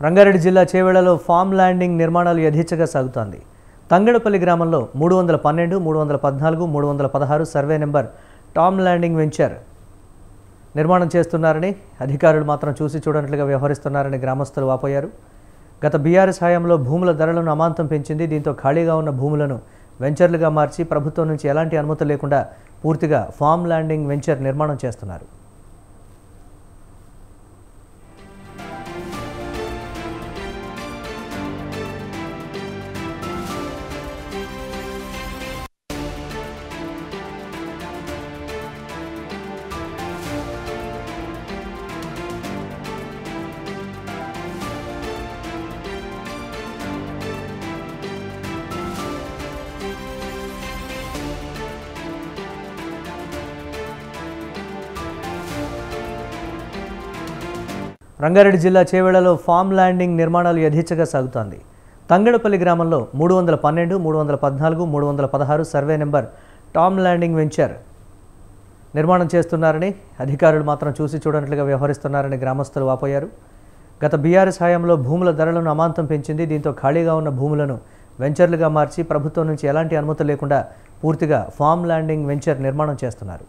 రంగారెడ్డి జిల్లా చేవెళ్లలో form landing నిర్మాణాలు యథేచ్ఛగా సాగుతోంది. తంగడపల్లి గ్రామంలో 312, 314, 316 survey number Tom landing venture నిర్మాణం చేస్తున్నారని, అధికారులు మాత్రం చూసి చూడనట్లుగా వ్యవహరిస్తున్నారని గ్రామస్తులు వాపోయారు. గత బీఆర్ఎస్ హయాంలో భూముల ధరలను అమాంతం పెంచింది. దీంతో ఖాళీగా ఉన్న భూములను వెంచర్లుగా మార్చి ప్రభుత్వం నుంచి ఎలాంటి అనుమతి లేకుండా పూర్తిగా ఫామ్ ల్యాండింగ్ వెంచర్ నిర్మాణం చేస్తున్నారు. రంగారెడ్డి జిల్లా చేవెళ్లలో ఫామ్ ల్యాండింగ్ నిర్మాణాలు యథేచ్ఛగా సాగుతోంది. తంగడపల్లి గ్రామంలో 312, 314, 316 survey number Tom landing venture నిర్మాణం చేస్తున్నారని, అధికారులు మాత్రం చూసి చూడనట్లుగా వ్యవహరిస్తున్నారని గ్రామస్తులు వాపోయారు. గత బీఆర్ఎస్ హయాంలో భూముల ధరలను అమాంతం పెంచింది. దీంతో ఖాళీగా ఉన్న భూములను వెంచర్లుగా మార్చి ప్రభుత్వం నుంచి ఎలాంటి అనుమతి లేకుండా పూర్తిగా ఫామ్ ల్యాండింగ్ వెంచర్ నిర్మాణం చేస్తున్నారు.